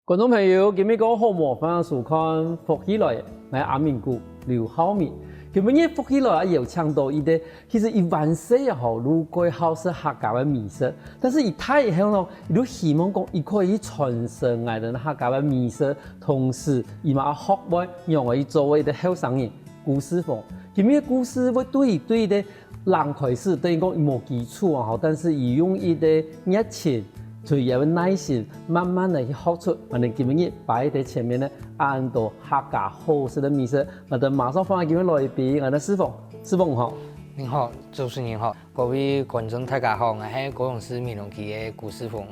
觀眾朋友，今日講好模範收看福起來，係阿明姑劉浩明。今日福起來也有搶到一啲，其實伊萬歲也好，如果好是客家的美食，但是伊太以後呢，伊都希望講伊可以傳承我哋客家的美食，同時伊嘛學會讓我作為的後生人故事風。今日故事會對的人開始，等於講伊冇基礎啊，但是伊用伊的熱情。最有耐心，慢慢的去學出，我哋今日擺喺前面咧，按到客家好食的美食，我哋馬上放喺今日來賓，我哋師傅好。您好，主持人好，各位觀眾大家好，我係高雄市美濃區的顧師傅。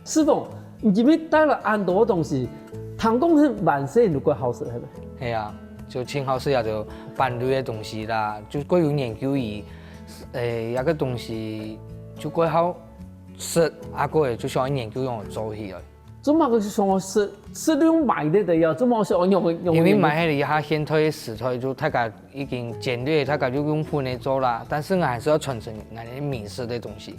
師傅，你今日帶了按多東西，聽講係萬歲如果好食係咪？係啊，就清好食也就辦類的東西啦，就各有研究伊，一個東西就過好。食啊個就想研究用做起來。做乜個想食用買的呀？做乜想用？因為買起嚟下現推食材就大家已經簡略，大家就用盆嚟做啦。但是我還是要傳承我哋美食的東西。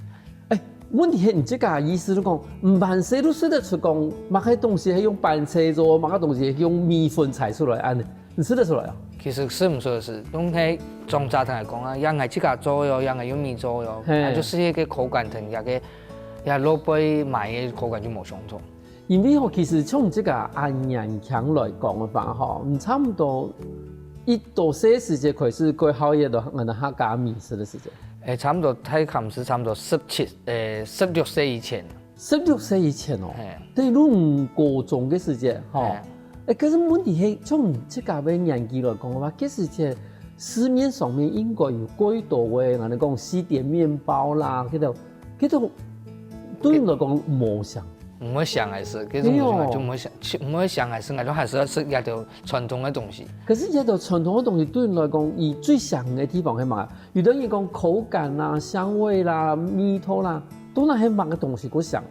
問題係你這個意思都講，唔萬歲都說得出講，乜個東西係用板車做，乜個東西係用米粉採出來安，你吃得出來啊？其實是唔說是，用喺中茶堂嚟講啊，人係自家做喲，人係用米做喲，就是一個口感同一個。也老杯買嘅口感就冇相同，因為其實從這個按年強來講嘅話，嗬，差唔多一到四時節開始過好嘢，到我哋客家美食嘅時節。差唔多睇冚是差唔多16歲以前。16歲以前哦，對，如唔過重嘅時節，嗬。可是問題係從這個嘅年紀來講嘅話，嗰時節市面上面應該有幾多嘅，我哋講西點麵包啦，嗰度。對你來講冇想，唔會想還是，這種東西就唔會想還是，我都還是要食一條傳統的東西。可是一條傳統的東西對你來講，伊最想的地方係乜？有啲人講口感啦、香味啦、味道啦，都係乜嘅東西我想。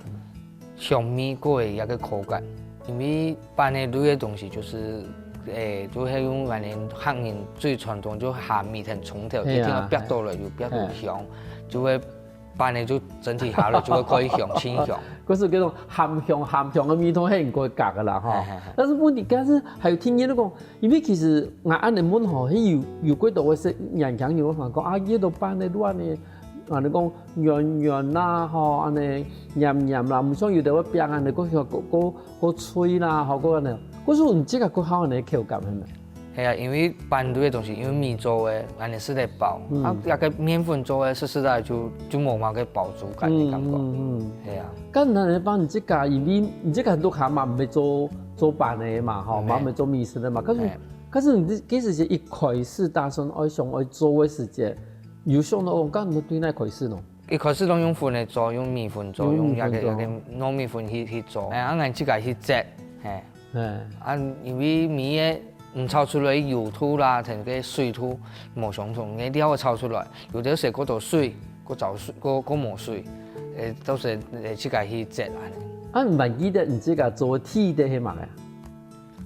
香味過嘅一個口感，因為辦的類的東西就是就係用我哋客人最傳統就鹹味同蔥條，一定要煸到來就煸到香，就會。辦的就整體下來就會可以香清香，嗰是嗰種鹹香嘅味道係唔過格噶啦哈。但是問題，但是還有聽人都講，因為其實我按你問吼，係有幾多嘅食人講有講啊，呢度辦的都安尼，啊你講軟啦，吼安尼黏啦，唔想要到一邊安尼個脆啦，吼嗰個呢，嗰種唔知個好安尼口感係咪？係啊，因為辦類的東西，因為米做的，安尼是得包，啊，一個麵粉做的，實在就冇乜個飽足感的感覺。係啊。咁你幫你這個，因為你這個很多客嘛唔係做辦的嘛，吼，嘛唔係做美食的嘛。可是你幾時一開始打算愛上愛做嘅時節，有想到講，咁你對哪開始咯？一開始都用粉嚟做，用米粉做，用一個糯米粉去做，啊，我自己去煎，啊，因為米嘅。唔炒出來油土啦，同個水土冇相同，你啲可炒出來，有啲時嗰度水，嗰走水，嗰冇水，都是自己去煎啊。唔係記得你自己做鐵的係乜嘅？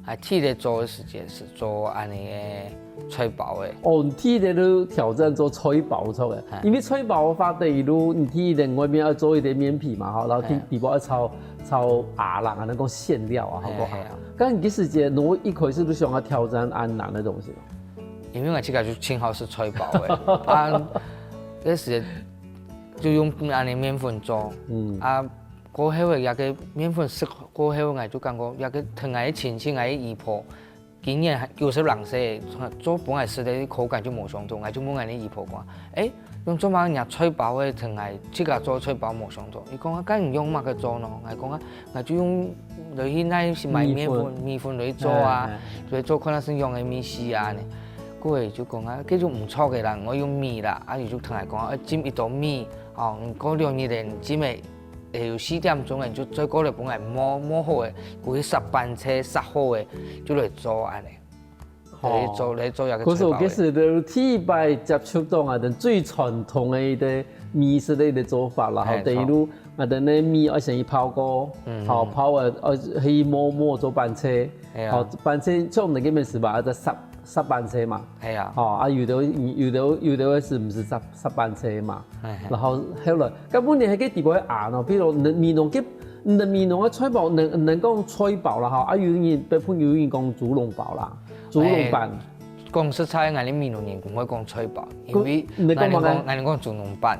係鐵的做嘅時間是做安尼嘅脆包嘅。哦，鐵的都挑戰做脆包出嘅，因為脆包法第路，你鐵的外面要做一點麵皮嘛，然後底部要炒牙啦，那個餡料啊，好不好？咁你幾時節，我一開始都想要挑戰安南的東西。因為我自己就清好是脆包嘅，啊，嗰時就用安尼麵粉做，啊，過後嘅一個麵粉食過後，我就感覺一個同我親戚我姨婆，經驗90人食，做本來食的口感就冇相同，我就問我姨婆講，用做乜嘢脆包嘅同我自己做脆包冇相同？伊講啊，梗唔用乜嘅做咯，我講啊，我就用類似那是買米粉嚟做啊，嚟做可能是用嘅米絲啊，佢就講啊，叫做唔錯嘅啦，我用米啦，啊，就同我講啊，煎一道米，哦，過2年煎嘅，要4點鐘嘅就再過嚟本來磨好嘅，佢濕板車濕好嘅，就嚟做安尼。嚟做一個脆包。嗰時嗰時就鐵擺接觸到我哋最傳統嘅啲米食嘅啲做法啦，然後第二路我哋啲米要先泡過，好泡啊，去磨做板車，好板車像我們嗰邊是吧？就濕板車嘛，係啊，啊有的是唔是濕板車嘛？然後後來根本你喺個地方硬咯，比如你你的米濃嘅菜包能講菜包啦，哈，有人別朋友有人講豬籠包啦，豬籠飯。講實在，我哋米濃人唔可以講菜包，因為我哋講豬籠飯。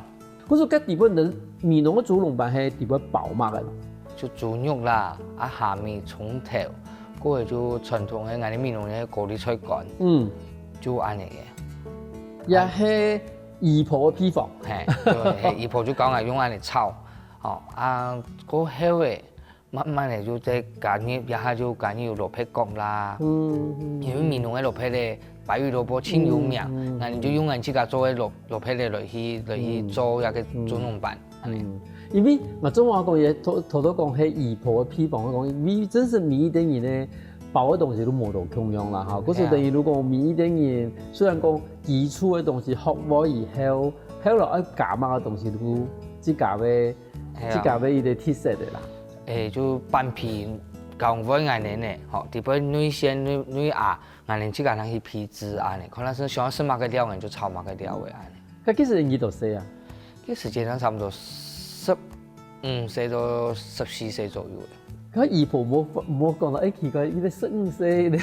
嗰時嘅地方人米濃嘅豬籠飯係地方包嘛嘅，就豬肉啦，下面蔥頭，嗰個就傳統嘅我哋米濃嘅高麗菜乾，就安尼嘅。也係姨婆嘅秘方，係姨婆就講係用安尼炒，嗰後嘅慢慢嚟就再加入一下就加入蘿蔔乾啦，因為米濃嘅蘿蔔咧。白魚蘿蔔清有名，我哋就用我自家做嘅蘿蔔嚟去做一個豬籠飯。因為我中華講嘢，頭講係姨婆嘅秘方，我講米真是米等於咧包嘅東西都冇到共用啦，哈。嗰時等於如果米等於雖然講基礎嘅東西學過以後，後來愛加碼嘅東西都自家嘅一個特色嘅啦。就拌皮。講過眼年呢，吼，特別女鮮女鴨，眼年自家能去皮脂安尼，可能是想要食乜個料，人就炒乜個料嘅安尼。佢幾時幾多歲啊？佢時間上差唔多15歲到14歲左右嘅。佢姨婆冇講到，奇怪，呢啲15歲咧，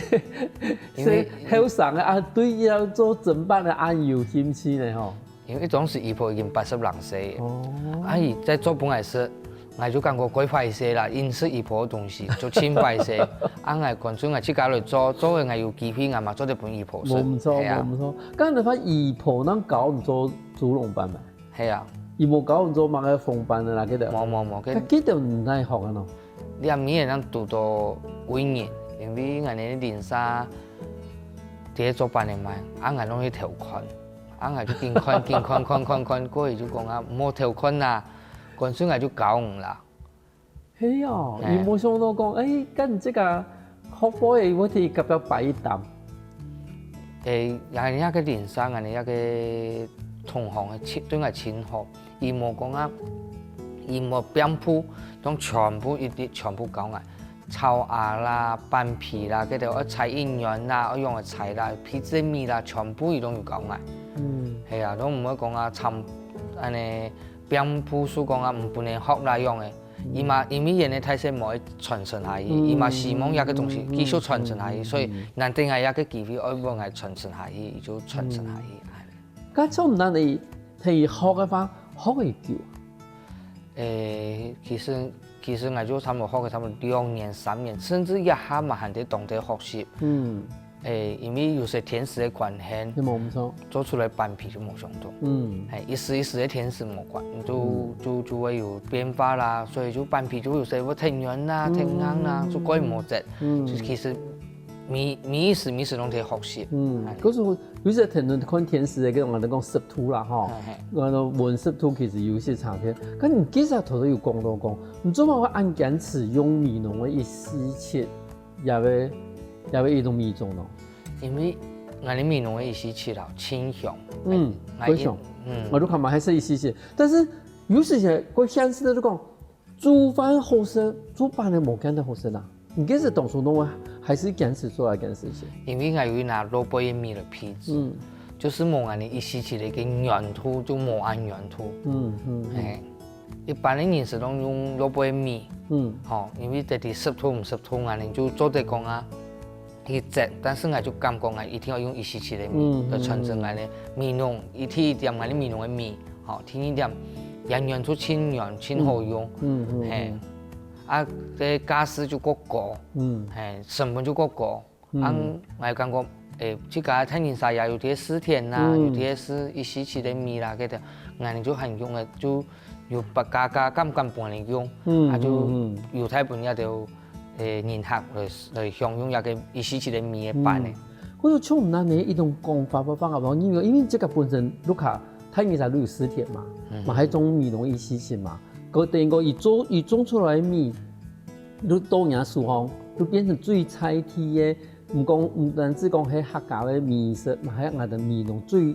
因為後生嘅對要做整班嘅有興趣呢，吼。因為當時姨婆已經82歲，阿姨在做本來是。我就感覺規劃一些啦，飲食姨婆嘅東西就清白一些。我乾脆我自家來做嘅，我有機會我嘛做啲本姨婆食。唔錯，唔錯。咁你發姨婆能教唔做豬籠飯咩？係啊。姨婆教唔做乜嘅風飯啦？記得。冇。佢記得唔係學嘅咯。你阿咪能讀到5年，因為我哋練沙第一做8年埋，我攏去調困，我就見困，過去就講冇調困啦。乾脆我就教唔啦。係啊，你冇想到講，跟這個學波嘅我哋夾到擺一擔。人家個練生，人家個同行嘅對我親學，伊冇講伊冇邊鋪，當全部一啲全部教我，炒鴨啦、拌皮啦，嗰條菜醃完啦，我用嘅菜啦、皮子米啦，全部伊都要教我。係啊，都唔會講參安尼。邊鋪書講唔不能學那樣嘅，因為人嘅體質冇傳承下去，伊嘛希望一個東西繼續傳承下去，所以難定係一個機會，愛往係傳承下去，就傳承下去。咁做唔難你睇學嘅話，學會久。其實我就差唔多學嘅差唔多2年3年，甚至一下嘛還得懂得學習。因為有些甜食的關係，做出來拌皮就冇想到。一時的甜食冇關，就會有變化啦，所以就拌皮就會有些會挺軟啦、挺硬啦，就改冇質。就其實米食攏得學習。嗰時有些看甜食嘅，我哋講食譜啦，哈，我哋問食譜其實有些差別。咁你其實頭都有講到講，你做乜會按堅持用米濃嘅一時切，也會一種米種咯。因為我哋米濃嘅一時切啦，清香。好香。我都看嘛，還是一時切，但是有時些我現實都講，煮飯好食，煮飯嘅冇簡單好食啦。你其實當初弄還是堅持做一件事情。因為我有拿蘿蔔嘅米的皮子，就是冇按你一時切的一個圓土，就冇按圓土。一般的飲食都用蘿蔔米。因為這裡濕土唔濕土，我哋就做得講一隻，但是我就感覺我一定要用一時期的米，來傳承我的米濃，一添一點我的米濃的米，添一點養元就清軟清好用，這價錢就過高，成本就過高，我感覺這個太年沙也有啲濕甜啦，有啲是一時期的米啦，嗰啲我哋就很用嘅，就有把價格咁半年用，就有太本也就。人客來享用一個一時期的米嘅飯咧。我就從那呢一種講法不放啊，因為這個本身盧卡太年沙都有濕甜嘛，嘛係種米濃一時期嘛，個等個一種出來的米，都多年數吼，都變成最菜體嘅，唔單止講係客家嘅米食，嘛係我哋米濃最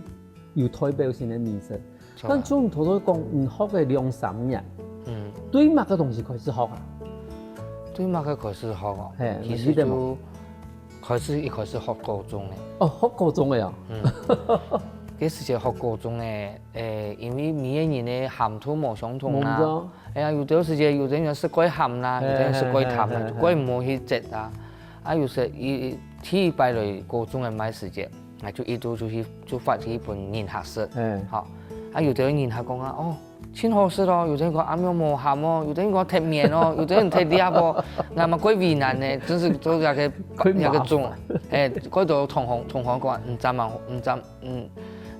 有代表性嘅米食。但從頭到講，學嘅2、3年，對乜個東西開始學啊？對嘛？佢開始學哦，其實就一開始學高中嘅。學高中嘅啊。嗰時就學高中因為每個人的鹹度冇相同啦。有啲時就有啲人食過鹹啦，有啲人食過淡啦，過冇去食啦。有時第一擺來高中嘅買時節，就一度就發起一本研學室。有啲人研學講哦，真好食咯，有啲人講啱樣冇鹹哦，有啲人講貼面哦，有啲人貼啲哦，啱嘛鬼為難呢，真是都一個種。嗰度同行講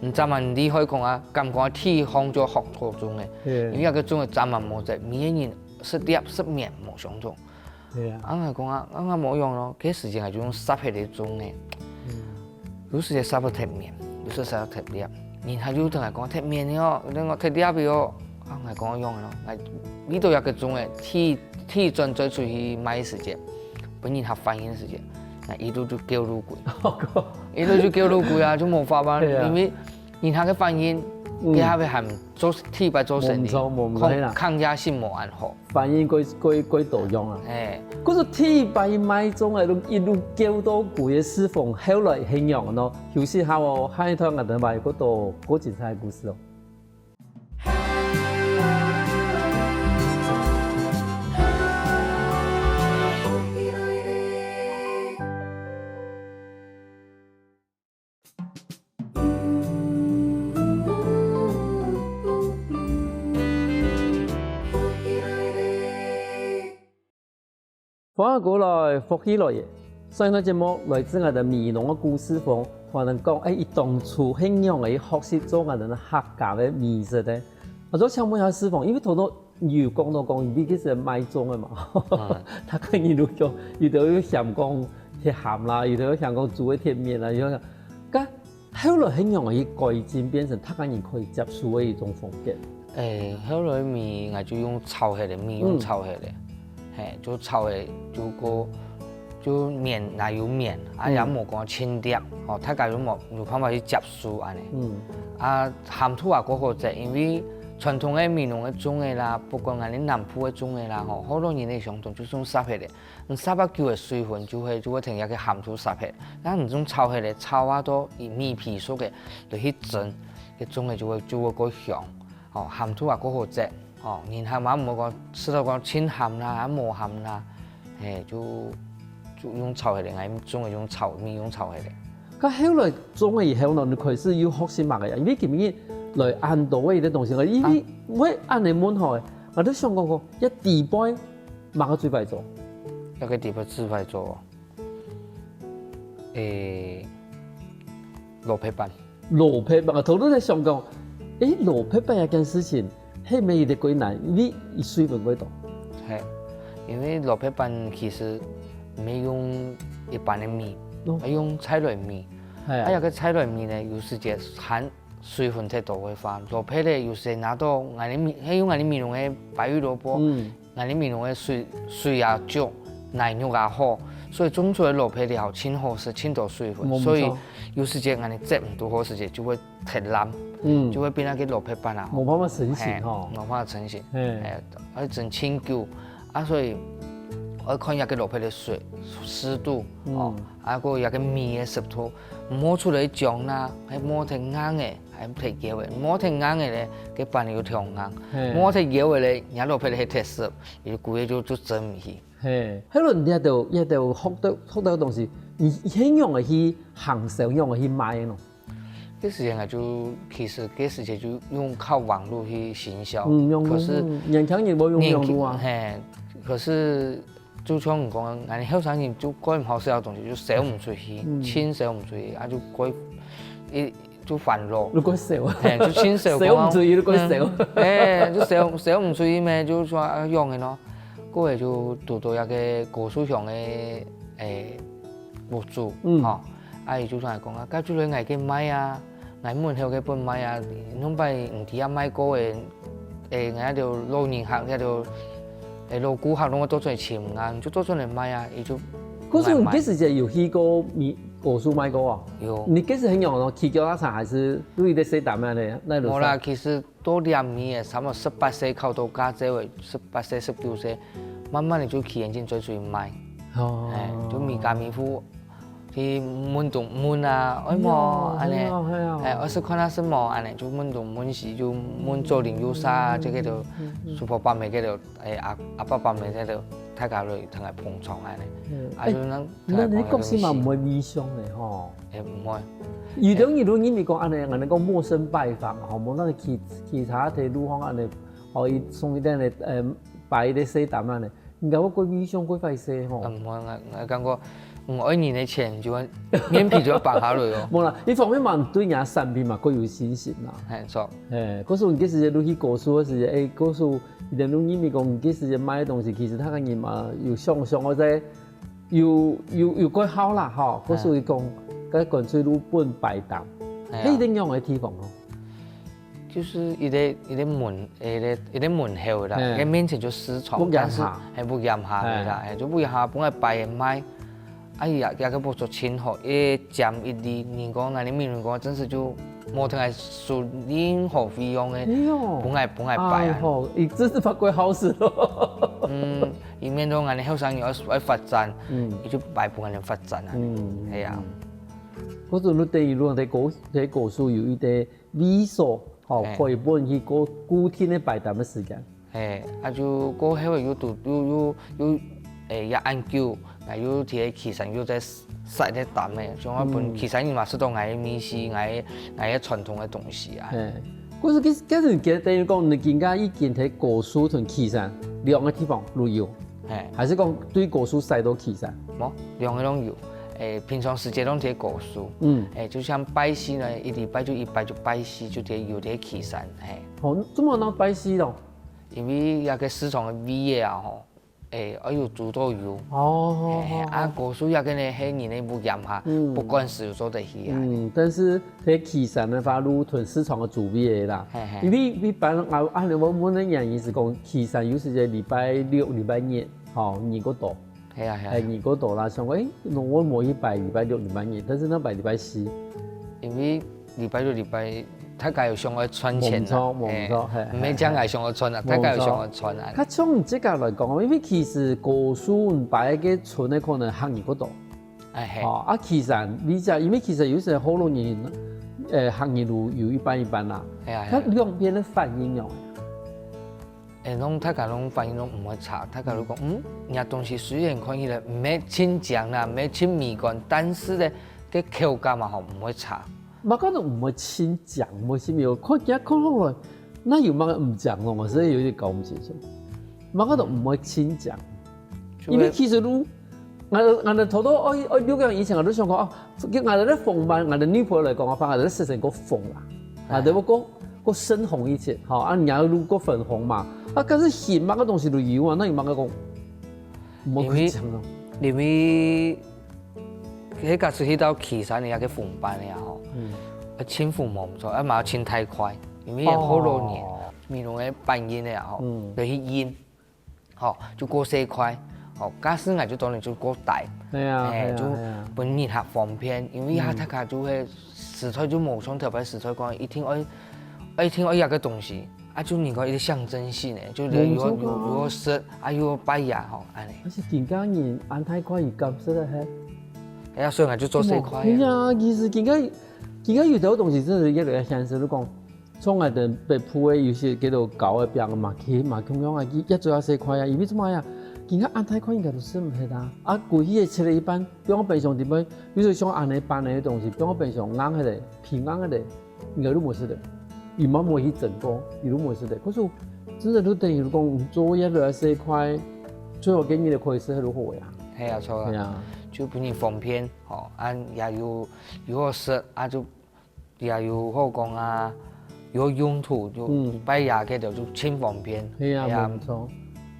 唔知問你可以講咁講天行咗學高中嘅，因為一個種嘅雜文冇隻，每個人食碟食面冇相同。係講冇用咯，嗰時就係種濕氣嚟種嘅，有時就濕到貼面，有時濕到貼碟。然後就同人講貼面嘅有啲我貼碟嘅哦，係講用嘅咯。呢度有個種嘅天盡最出去買時節，本研學反應時節。呢度就叫路貴，呢度就叫路貴啊，就冇法吧，因為研學嘅反應，佢下邊係做天擺做成的，抗壓性冇咁好，反應佢多用啊。嗰個天擺買種嘅，一路叫到貴嘅師傅，後來形容咯，有時候我喺台灣人買嗰度嗰件係故事咯。翻過來福起來嘅，所以呢節目來自我哋美濃嘅故事坊，可能講伊當初慶陽嘅學習做我哋客家嘅美食咧。我再請問下師傅，因為好多有講到講，你其實係賣粽嘅嘛，他可以錄咗，有啲想講貼鹹啦，有啲想講煮嘅貼面啦，有啲。咁後來慶陽嘅改進變成他人可以接受嘅一種風格。後來面我就用炒起嚟，面用炒起嚟。就炒嘅就麵也有麵，也冇講清碟，大家都冇辦法去接受安尼。鹹度嗰個就因為傳統嘅美濃嘅種嘅啦，不過我哋南部嘅種嘅啦，好多人嘅相同就種濕起嚟，濕咗叫嘅水分就會停一個鹹度濕起，但係唔種炒起嚟，炒到米皮熟嘅，就去蒸，嘅種嘅就會個香，鹹度嗰個就。然後嘛冇講，食到講清鹹啦，冇鹹啦，就用炒起嚟，我種嘅用炒米用炒起嚟。咁後來種嘅以後呢，你開始要學習乜嘅？因為今日來按到嘅啲東西，因為我按你滿學，我都想講過一地杯乜個最快做？一個地杯最快做，蘿蔔飯。蘿蔔飯，我頭都在想講，蘿蔔飯一件事情。係咪有啲困難？因為水分過多。係，因為蘿蔔飯其實沒用一般的米，用菜類米。有個菜類米呢，有時就含水分太多嘅話，蘿蔔呢有時拿到我哋米，用我哋米濃嘅白玉蘿蔔，我哋米濃嘅水也足，奶肉也好，所以種出來蘿蔔了清好食，清多水分，所以有時就我哋接唔到好時就會太爛。就會變那個蘿蔔飯啊，冇辦法成型吼，冇辦法成型，要整清久，所以我看一個蘿蔔的水濕度，個一個米的濕度，摸出來漿啦，係摸太硬嘅，係太膠嘅，摸太硬嘅咧，個飯要調硬，摸太膠嘅咧，人蘿蔔係太濕，而故嘢就蒸唔起。係，喺度一度學到東西，而應用嘅去行銷，用嘅去賣咯。這時間就其實這時間就用靠網絡去行銷，可是年輕人冇用網絡啊。可是就像你講，俺後生人就改唔好食嘅東西就銷唔出去，輕銷唔出去，就改就煩惱。你改銷啊？就輕銷。銷唔出去，你改銷。就銷唔出去咩？就說用嘅咯，嗰個就讀到一個高數上嘅博主，伊就同人講家住你挨嘅買啊。我門口嘅本買啊，弄擺唔知啊買過嘅，我條老年客，一條老顧客，我多出嚟簽啊，就多出嚟買啊，伊就。嗰時你幾時就有去過果蔬買過啊？有。你幾時很用咯？去叫阿茶還是都有啲細膽咩咧？冇啦，其實多2年嘅，差唔多18歲考到家姐位，18歲19歲，慢慢你就去眼睛追買。就米家米夫。去問東問啊，哎麼安尼，我是看他什麼安尼，就問東問西，就問左鄰右舍，即個就叔伯伯妹嗰度，阿伯伯妹嗰度，大家嚟同埋捧場安尼。啊，就咱你國師嘛唔會異鄉嘅吼？唔會。遇到因為講安尼講陌生拜訪，吼，無咱其他地路方安尼，互伊送一點嚟擺啲西蛋安尼，唔夠我過異鄉過快些吼。唔會，我感覺。5年的錢就面皮就要綁下來哦。冇啦，一方面嘛對人產品嘛各有信心啦。係錯。嗰時候幾時你去告訴我時，嗰時候一定你咪講幾時買東西，其實他個人嘛又想或者又改好啦，吼。嗰時候講，嗰乾脆路本擺檔，一定用嘅地方咯。就是一個門口啦，佢面前就私藏，但是係不嚴下嘅啦，就不嚴下本來擺賣。哎呀，個不做清好，佔一啲，人講那裡面人講，真是就冇聽係收任何費用嘅，本來擺啊。伊真是發過好事咯。伊面到人哋後生要發展，伊就擺本人發展啊。係啊。嗰陣你第二路喺古樹有一啲위所，吼，可以幫佢過固定嘅擺檔嘅時間。啊就過後有讀有研究。有啲其實要在曬啲蛋嘅，像我本其實伊嘛識到嗌米線，嗌傳統嘅東西啊。嗰時幾陣記得等於講，你更加已經喺古樹同岐山兩個地方旅遊，還是講對古樹曬到岐山？冇，兩個都有。平常時間都喺古樹。就像拜師呢，一禮拜就拜師，就啲有啲岐山。哦，怎麼能拜師咯？因為有個市場嘅味啊，吼。我有煮到油。古樹也跟你喺年內不嚴下，不管是做得起啊。但是喺岐山的話，路屯市場的主味啦。因為一般按你我的原因是講，岐山有時就禮拜六、禮拜日，吼，二個多。二個多啦，像我我冇去拜禮拜六、禮拜日，但是那拜禮拜四。因為禮拜六、禮拜。大家又上去存錢啦，冇錯，唔係講係上去存啊，大家又上去存啊。佢從即個來講，因為其實古樹擺嘅存嘅可能行業嗰度，岐山你就因為其實有時好多年，行業路有一般啦，佢兩邊嘅反應樣。攏大家攏反應攏唔會差，大家都講，人東西雖然看起來唔係清醬啦，唔係清米乾，但是咧啲口感嘛吼唔會差。我覺得唔會清醬，唔會先有，看落來，那有乜唔醬咯？我真係有啲搞唔清楚。我覺得唔會清醬，因為其實都，我哋頭多我了解以前我都想講啊，我哋咧鳳斑，我哋女朋友嚟講嘅話，我哋咧食成個鳳啦，我哋個深紅一些，好啊，人家如果粉紅嘛，啊，但是鹹乜個東西都有啊，那有乜個講？冇可以講咯，因為迄個是去到岐山嘅一個鳳斑嘅吼。清風冇唔錯，一嘛清太快，因為好多年，面容嘅扮演咧吼，就去醃，吼就過細塊，吼假使我就當然就過大，就本人合方便，因為他家就係食材就冇從特別食材講，一聽我一個東西，啊就人講一個象徵性嘅，就有食，啊有擺呀吼，安尼。而且更加人按太快而咁食得係。所以我就做細塊。係啊，其實更加有啲東西真係一個現實都講，從我哋被鋪嘅有些叫做搞嘅餅嘛，佢嘛咁樣啊，一做下細塊啊，因為做乜呀？更加按太快應該都食唔起啦。啊，過去嘅切嚟一般，比我平常點樣，比如像按你拌嘅東西，比我平常硬嘅咧，偏硬嘅咧，應該都冇食得。而冇冇去整過，亦都冇食得。可是真係都等於講做一個細塊，最後給你就可以食喺度好呀。係啊，錯啦。就比你方便，吼，啊也有好食，啊就也有好講啊，有用途就擺牙嘅就清方便。係啊，冇錯。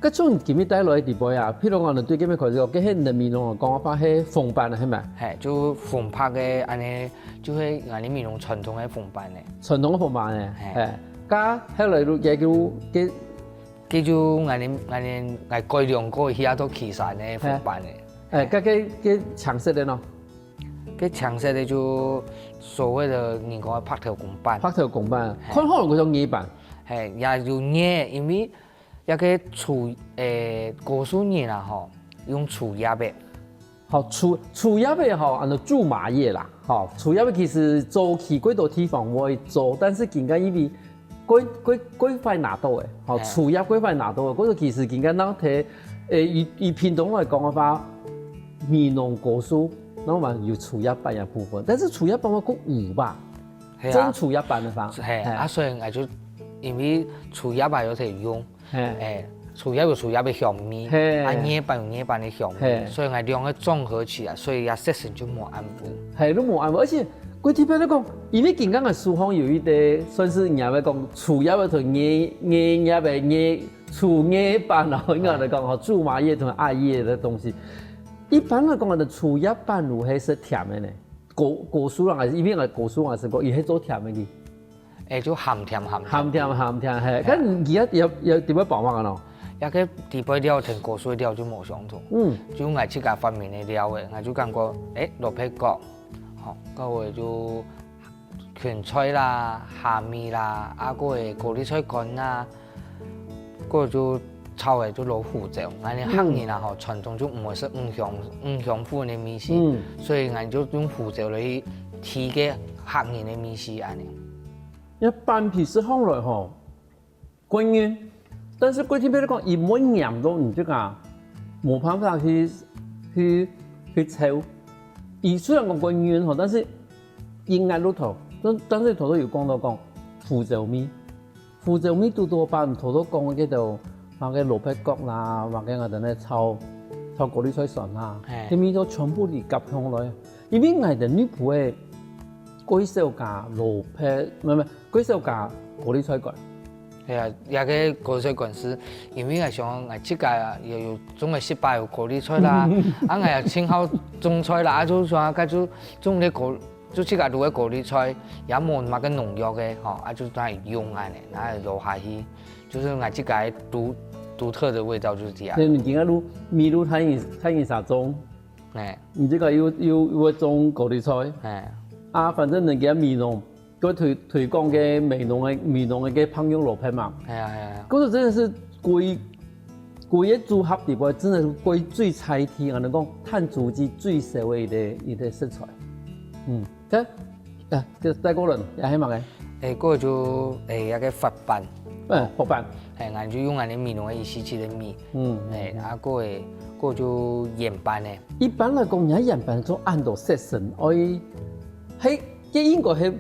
咁從今日帶來嘅地步啊，譬如我哋對今日開始講，嗰啲人面容講法係鳳斑啊，係咪？係，就鳳拍嘅安尼，就係我哋面容傳統嘅鳳斑嘅。傳統嘅鳳斑嘅，係。加後來都也叫我哋改良過其他都岐山嘅鳳斑嘅。個長色的喏，個長色的就所謂的人講嘅拍頭公斑，拍頭公斑，可能嗰種泥斑，係也有泥，因為一個粗古樹泥啦吼，用粗葉嘅，好，厝葉的吼，按照苧麻葉啦，吼，厝葉的其實早期幾多地方會做，但是更加因為幾塊拿到的，吼，厝葉幾塊拿到的，嗰個其實更加咱睇，以屏東來講嘅話，米農果蔬，那嘛有厝葉班嘅部分，但是厝葉班我講有吧，真厝葉班嘅話，係所以我就因為厝葉吧有得用，厝葉有厝葉的香味，葉班有葉班的香味，所以我兩個綜合起來，所以也色神就冇安撫。係都冇安撫，而且佢特別嚟講，因為剛剛嘅書方有一啲算是人家講厝葉同葉的厝葉班啊，應該嚟講吼苧麻葉同艾葉的東西。一般來講，我哋厝葉班如係是甜的呢，果蔬人還是一邊嘅果蔬還是講伊係做甜的啲，就鹹甜，係。咁而家有點樣辦法啊？喏？一個地杯料同果蔬料就冇相同，就我自家發明的料嘅，我就感覺蘿蔔角，好，嗰個就芹菜啦、蝦米啦，嗰個高麗菜乾啦，嗰個就炒嘅就攞胡椒，我哋客人啊吼傳統就唔會食五香粉的米線，所以我就用胡椒嚟提嘅客人的米線安尼。一般平時放來吼，均勻。但是貴天邊嚟講，伊每年都唔知㗎，冇辦法去炒。伊雖然講均勻吼，但是應該都頭，但是頭都有講到講胡椒米多半頭都講嗰度，或者蘿蔔角啦，或者我哋咧炒高麗菜筍啦，啲米都全部嚟夾上來。因為我哋呢鋪嘅貴少價蘿蔔，唔係貴少價高麗菜乾。係啊，也個高麗菜乾是，因為我想我自家又有種個失敗有高麗菜啦，我又青好種菜啦，就說個就種啲高，就自家做個高麗菜，也冇乜個農藥嘅，吼，就當用安尼，然後落下去，就是我自家獨特的味道就是這樣。你見下路米路睇啥種？你這個有種高麗菜，反正人家米農。佢推廣嘅美濃嘅烹飪蘿蔔嘛，係啊，嗰個真的是貴嘅組合地位，真係貴最菜天，我哋講碳足跡最少嘅一個食材。第個人也係嘛嘅？嗰個就一個佛板，佛板，我就用我哋美濃嘅意思起嘅米，嗰個就鹽板嘅。一般來講，人家鹽板做按到色神，係應該係。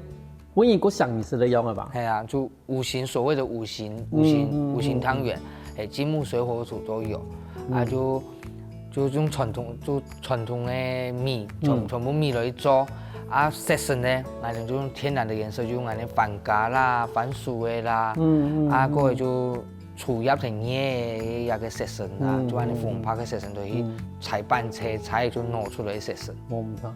我應該想你是這樣的吧？係啊，就五行所謂的五行湯圓，金木水火土都有，就用傳統的米，全部米來做，色神呢，我哋就用天然的顏色，就用我哋番茄啦、番薯的啦，嗰個就厝葉同葉嘅色神啦，就我哋風拍嘅色神就去踩板車，踩就攞出來色神。冇唔錯。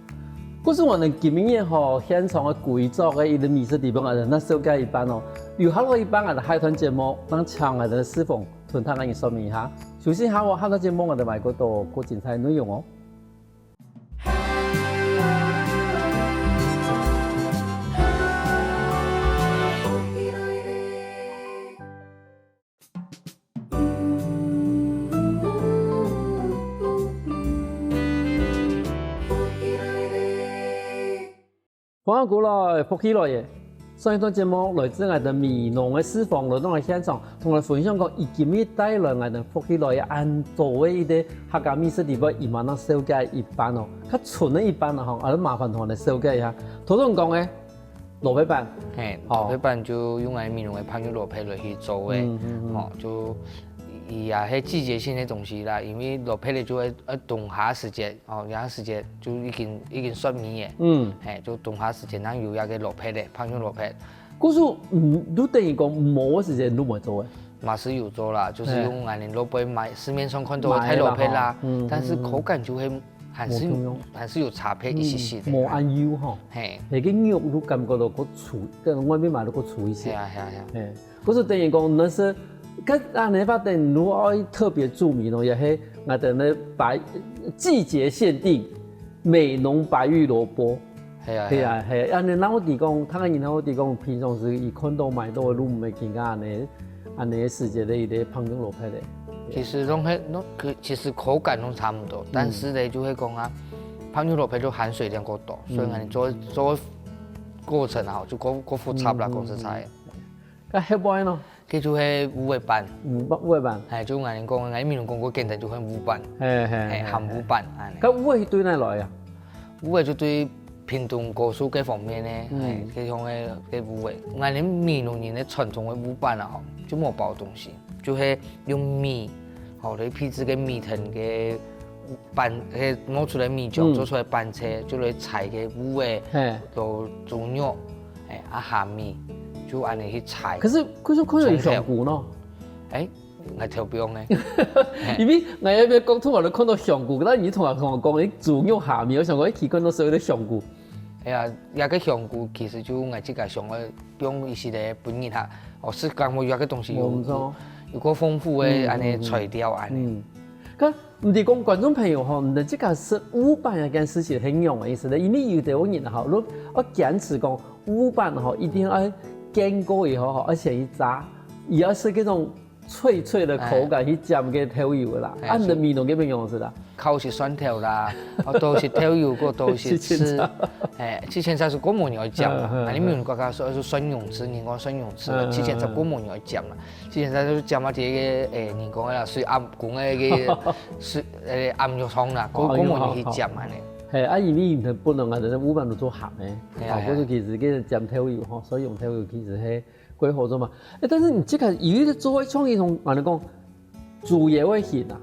嗰時我哋今年吼現場嘅貴族嘅一個美食地方，我哋那紹介一般哦，有好多一般我哋海豚節目，當場我哋師傅同大家說明一下。首先下我海豚節目我哋賣嗰度個精彩內容哦。歡迎過來福喜來嘅，上一段節目來自我哋美濃嘅師傅來到我現場，同我分享講伊今日帶來我哋福喜來嘅按做嘅一啲客家美食地方，伊嘛能紹介一般哦，較純嘅一般啊吼，我哋麻煩同我哋紹介一下。頭先講嘅蘿蔔板，蘿蔔板就用我哋美濃嘅烹飪蘿蔔來去做嘅，就。也係季節性的東西啦，因為蘿蔔咧就會冬夏時節，夏時節就已經熟米嘅，就冬夏時節咱有一個蘿蔔咧，烹飪蘿蔔。嗰時都等於講冇時間都冇做嘅，嘛是有做啦，就是用我哋蘿蔔買市面上看到嘅太蘿蔔啦，但是口感就會還是有差別一些些的。冇按油吼，係個肉都感覺到個脆，跟外面買到個脆一些。係啊，嗰時等於講那是。跟阿你發電如果特別著名咯，也係我哋咧季節限定美濃白玉蘿蔔。係啊，阿你那我哋講，睇下然後我哋講平常時伊看到買到嘅都唔係見過阿你時節的一啲烹飪蘿蔔咧。其實其實口感都差不多，但是呢就會講啊，泡牛肉片就含水量夠多，所以你做過程啊就夠複雜啦，講實在。咁黑白咯，佢就係五味飯，五味飯，係就嗌你講，嗌麵講個簡單就係五飯，係含五飯。咁五味對哪來啊？五味就對屏東高數嘅方面咧，係佢講嘅五味。嗌你麵農人嘅傳統嘅五飯啊，就冇包東西，就係用米，好你皮質嘅米藤嘅拌，誒攞出來米醬做出來拌車，就嚟菜嘅五味，到豬肉，蝦米。就按你去踩，可是佢說有上古咯，係調標呢？因為我一邊講，突然就看到上古，但你同我講，你豬肉下面，我想講一起看到所有的上古。哎呀，一個上古其實就我自己上個用一些的本人下，是講我有個東西有個豐富的安尼材料安尼。咁唔係講觀眾朋友吼，你這個是五飯一件事情很用的意思咧，因為有啲人吼，我堅持講五飯吼一定要。煎過以後，而且一炸，也要是嗰種脆脆的口感，去蘸個調油啦。啊，你的米農這邊用是啦，烤是酸調啦，都是調油過，都是吃。之前才是過年要醬嘛，你米農國家說是蒜蓉吃，你講蒜蓉吃，之前才過年要醬嘛，之前才就是醬嘛啲個你講啦，水暗講個水暗肉湯啦，過年要去醬嘛呢。係啊，因為唔本來我哋五飯都做鹹嘅，嗰時其實嘅蘸調油嗬，所以用調油其實係幾好做嘛。但是你即個有啲做嘅創意同我哋講煮嘢會鹹啊，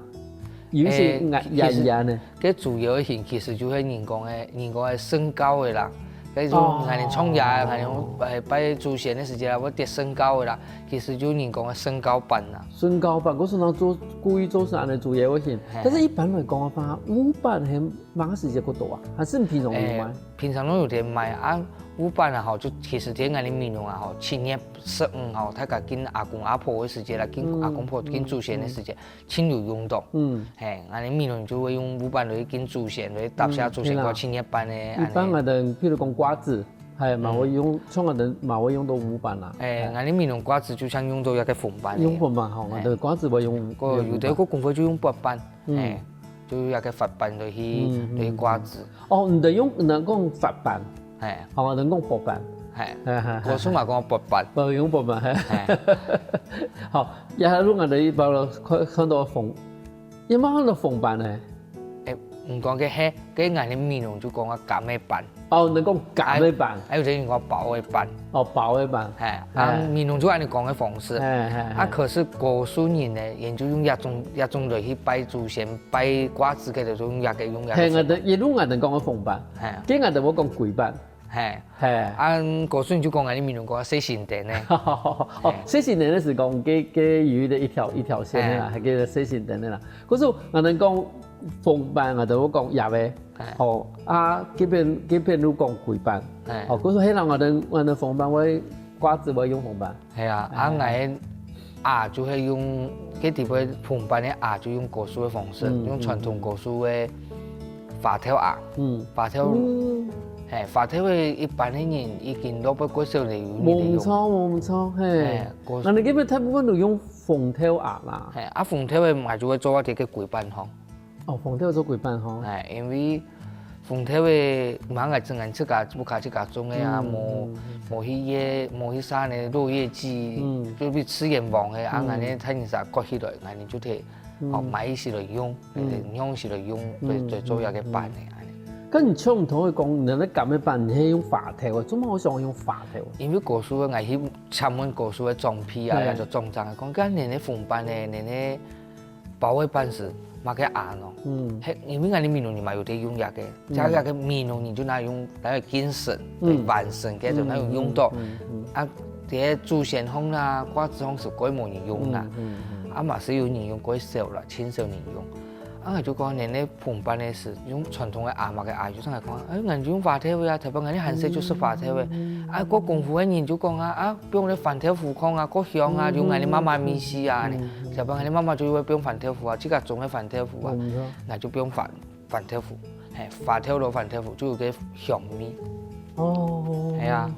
有些硬嘅。嘅煮嘢會鹹，其實就係人講嘅身高嘅啦。嗰種我哋創業，我哋擺祖先嘅時間啦，我疊身高嘅啦，其實就人講嘅身高飯啦。身高飯，我常常做故意做啥呢？煮嘢會鹹，但是一般來講嘅話，五飯係乜時間嗰度啊？還是平常有賣？平常都有得賣啊。五飯啊，吼，就其實啲我哋面容啊，吼，7月15號，大家跟阿公阿婆嘅時間啦，跟阿公婆跟祖先嘅時間，親有用到。係，我哋面容就會用五飯嚟跟祖先嚟搭下祖先個7月飯嘅。一般我哋譬如講瓜子，係嘛會用，像我哋嘛會用到五飯啦。我哋面容瓜子就像用到一個紅飯。用紅飯吼，我哋瓜子會用。個有啲個功夫就用白飯，就一個發飯嚟去瓜子。哦，唔得用，唔能講發飯。係，我哋講薄飯，係，我蘇話講薄飯，唔用薄飯，係。好，一下lúc我哋包落看到鳳，有冇看到鳳飯咧？唔講嘅係，嘅人哋面容就講啊夾咩飯。哦，你講夾咩飯？有啲人講包嘅飯。哦，包嘅飯。係，啊面容就按你講嘅方式。啊，可是古書人咧，研究用一種嚟去擺祖先、擺瓜子嘅就用一個。係，我哋一路我哋講嘅鳳飯，係，跟我哋冇講粿飯。係，按古書人就講按你面容講四神殿咧。哦，四神殿咧是講嘅魚的一條線啦，係叫做四神殿啦。嗰時我哋講。鳳飯我哋會講入嘅，哦啊，嗰邊都講粿飯，哦，嗰時喺度我哋鳳飯會瓜子會用鳳飯，係啊，啊就係用嗰啲嘅鳳飯咧，就用古書嘅方式，用傳統古書嘅發條發條，發條嘅一般嘅人已經攞不過少嚟用。冇錯，係，我哋嗰邊大部分都用鳳條啦，係啊，鳳條嘅賣就會做一啲嘅粿飯湯。哦，鳳條做粿飯吼，係因為鳳條嘅馬愛整人自家不卡自家種嘅啊，冇去啥呢落葉劑，就比吃鹽王嘅啊，人哋睇人啥割起來，人哋就睇哦買時來用，用時來用，再做一個飯嘅。跟你唱唔同佢講，你咧夾咩飯？你係用發條嘅，做乜我想用發條？因為古書嘅危險，參問古書嘅裝批啊，就裝裝嘅，講緊你咧鳳飯咧，你咧包嘅飯時。買個硬咯，因為我哋面農人嘛有啲用藥嘅，加個面農人就拿用嚟健腎、完腎嘅就拿用到，啊啲祖先風啦、瓜子風是鬼冇人用啦，啊嘛是有人用鬼少啦，青少年用，啊就講人哋鳳飯咧是用傳統嘅阿媽嘅阿就上嚟講，人用發條啊，特別人哋韓式就是發條嘅，啊個功夫嘅人就講啊，不用你飯條糊糠啊，個香啊，用人哋媽媽米絲啊。就幫人哋媽媽就會用飯條糊啊，自家種嘅飯條糊啊，那就不用飯條糊，係發條攞飯條糊，就有個香味。哦，係啊，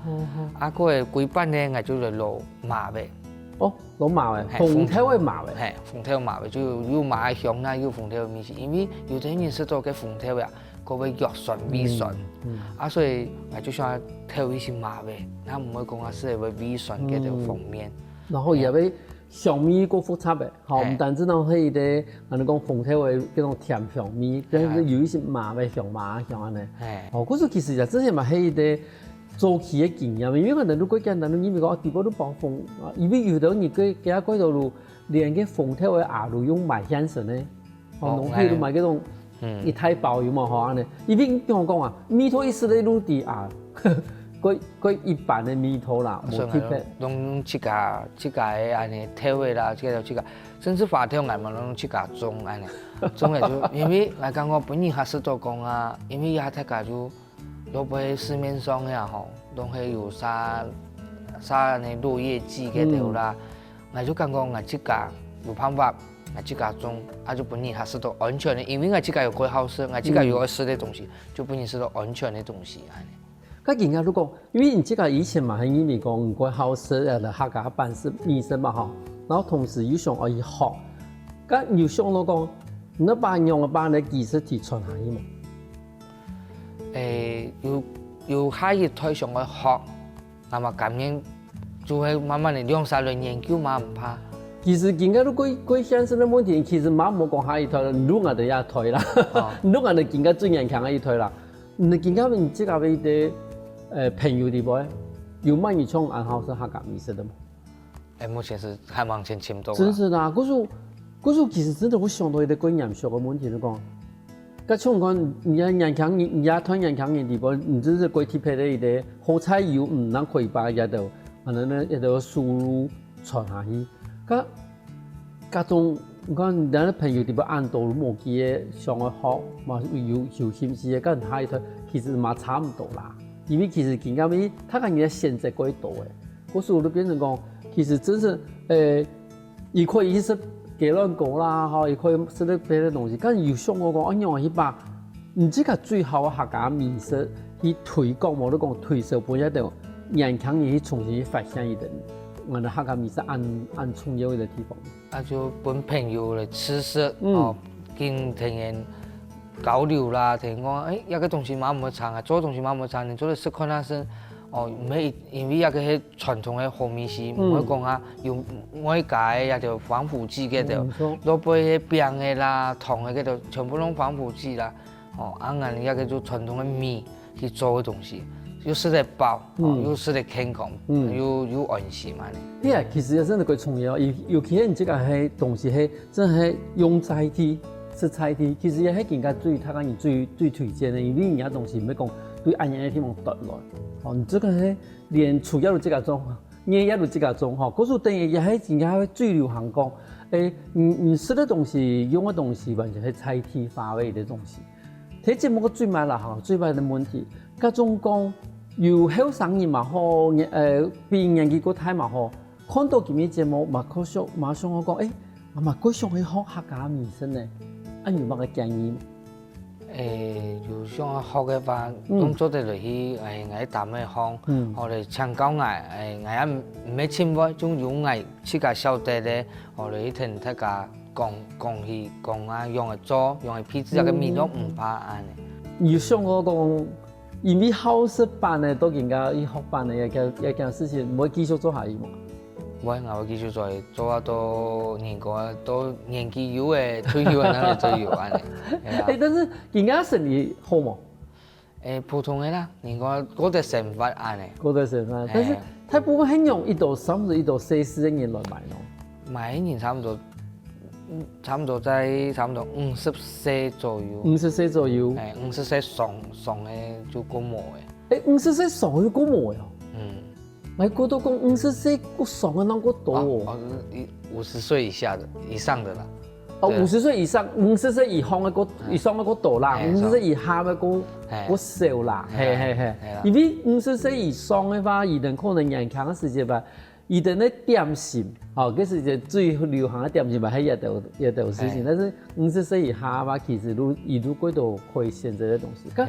啊嗰個粿飯咧，我就嚟攞麻味。哦，攞麻味，鳳頭嘅麻味，係鳳頭麻味，就有麻香啦，有鳳頭嘅味線，因為有啲人食到嘅鳳頭呀，嗰個藥順味順，所以我就想調一些麻味，那唔會講啊是會味順嘅條鳳面，然後又要香味夠複雜嘅，好唔單止講係啲，我哋講鳳頭嘅嗰種甜香味，但係有一些麻味香麻香安尼，嗰時其實就真係咪係啲。早期嘅經驗，因為可能如果簡單，因為講地方都暴風，因為有的人佢喺嗰條路連個鳳頭嘅牙路用賣香神咧，農批都賣嗰種一太包有嘛，好安尼。因為點講啊，米頭一時咧路地啊，嗰一般嘅米頭啦，冇特別。用自家嘅安尼頭嘅啦，自家，甚至花頭我們攏自家種安尼，種嘅就因為我講我本人還是做工啊，因為也太家就。都不會市面上呀吼，都係有啥那落葉劑嘅條啦，我就感覺我自家有辦法，我自家種，就本人還是都安全的，因為我自家有過好食，我自家有愛食的東西，就本人是都安全的東西。咁而家如果，因為你自家以前嘛係因為講過好食，誒客家辦事醫生嘛吼，然後同時又想可以學，咁又想到講，你把用嘅把你技術提傳下去嘛？要下一代上去學，那麼咁樣就會慢慢地2-3年研究嘛，唔怕。其實而家都佢現實嘅問題，其實冇講下一代啦，如我哋一代啦，如我哋更加最年輕嘅一代啦。你更加你自家嘅啲朋友啲噃，有乜嘢從安好是客家美食的嗎？目前是還往前進到。真是啦，嗰時其實真係會想到一啲關嚴肅嘅問題嚟講。咁像講，你人強人，你團人強人地方，你只是過去配的一啲好菜油，唔能開把一度，可能咧一度輸入傳下去。咁種，你講人哋朋友地方按道冇記嘅上去學，嘛有興趣嘅，跟下一台其實嘛差唔多啦。因為其實更加咪，他講嘢限制過多嘅，嗰時候都變成講，其實真是一塊意思。給亂講啦，吼，也可以食得別的東西。但有想我講，安樣去把，你這個最好嘅客家美食去推廣，冇得講推銷，本一條人強人去重新去發現一點，我哋客家美食按重要嘅地方。就本朋友嚟吃食，跟聽人交流啦，聽講，一個東西冇咁長啊，做東西冇咁長，你做嚟食看下先。唔係因為一個係傳統嘅好美食，唔可以講下用外界一條防腐劑嘅條，攞杯嘅餅嘅啦、糖嘅嗰條，全部攏防腐劑啦。啱啱一個做傳統嘅米去做嘅東西，又食得飽，又食得健康，又安心嘛。係啊，其實真係幾重要，尤其係你這個係東西係真係用在地食材地，其實也係更加最他講你最推薦嘅，因為人家東西唔係講對安人嘅地方得來。你這個係連廚藝都自家種，嘢也都自家種，嗰時等於也係人家最流行講，你食的東西、用的東西，完全係菜體化為的東西。睇節目個最賣啦嚇，最賣的問題，嗰種講有後生人嘛好，比年紀個太嘛好，看到佢哋節目嘛可想馬上我講，我嘛佢想去學客家美食呢，有乜個建議？就想學嘅話，當做得落去，我打咩行，我哋請教我也唔係錢喎，仲有我自家曉得咧，我哋聽大家講啊，用嚟做，用嚟批製個麵都唔怕安尼。有想我講，因為好食班咧，都更加學班咧，一件事情唔會繼續做下去嘛。我繼續做啊，到年紀有誒退休誒，那嚟退休安尼。但是人家生意好冇？普通嘅啦，人家嗰隻生活安尼。嗰隻生活，但是他不會很用1到3至1到4的人來買咯。買一年差唔多在差唔多50歲左右。50歲左右。50歲上嘅就過毛嘅。50歲上就過毛呀？我覺得講50歲過上嘅那個多哦。50歲以上的啦。50歲以上，50歲以上嘅個多啦，50歲以下嘅個少啦，係。因為50歲以上嘅話，伊哋可能人強嘅時節吧，伊哋咧點心，嗰時就最流行嘅點心吧，係一道事情。但是50歲以下嘅話，其實如果都可以選擇嘅東西。咁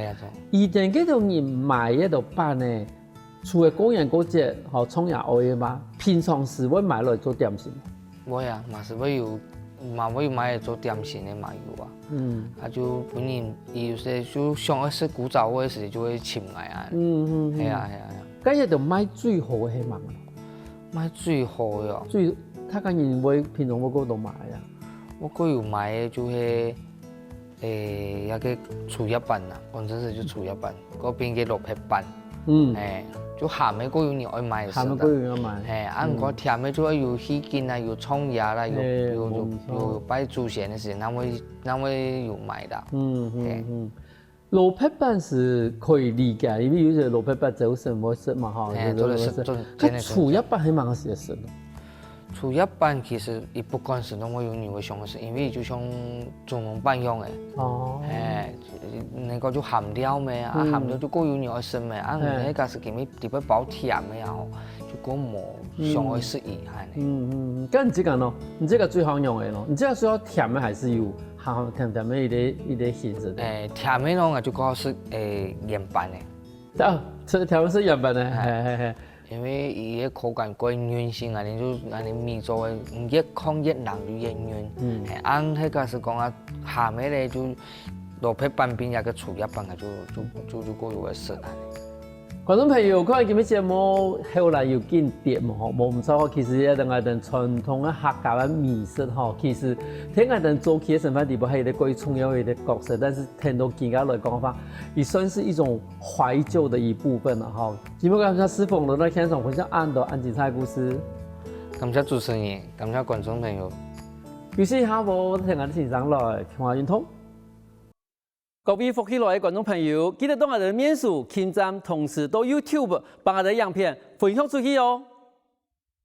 伊哋嗰度人買一道班咧。除了過年過節好蔥牙熬的嘛，平常時會買來做點心。會啊，嘛是會有，嘛會買來做點心的嘛有啊。就本人有時就想要食古早味的時就會請來啊。係啊。嗰日就買最好嘅係乜？買最好嘅。最，他個人會平常我嗰度買啊。我嗰有買嘅就係一個廚藝班啊，廣州市就廚藝班，嗰邊嘅蘿蔔班。就鹹嘅嗰有人愛買，鹹嘅嗰有人買。按個甜嘅就有喜金啦，有蔥芽啦，有拜祖先的時候，那會有買的。蘿蔔班是可以理解，因為有些蘿蔔班走神我食嘛哈。做的是真的。廚藝班係蠻個時食咯。廚藝班其實亦不管是儂我有人會想嘅，因為就像中農班樣嘅。那個就鹹料咩啊，鹹料就各有人愛食咩，那個是佢們特別包甜嘅啊，就個冇上愛食伊係。咁你這個咯，你這個最好用嘅咯，你這個需要甜嘅還是有鹹甜嘅一個形式？甜嘅咯，就講是鹽巴嘅。啊，甜嘅是鹽巴嘅，因為伊個口感過軟性啊，你就你米做嘅越炕越冷就越軟。按那個是講啊鹹嘅咧就。蘿蔔班邊有個廚藝班啊，就過有個食啊。觀眾朋友，看今日節目後來又見碟嘛，冇唔錯。其實一陣我哋傳統嘅客家嘅美食吼，其實聽我哋做起嘅成分地步係一個最重要嘅角色，但是聽到今日來講法，也算是一種懷舊的一部分啦，哈。今日感謝師傅來到現場分享安精彩故事。感謝主持人，感謝觀眾朋友。於是下午聽我哋先生來聽話運通。各位福喜來的觀眾朋友，記得到我哋的面書、網站，同時到 YouTube 把我哋的影片分享出去哦。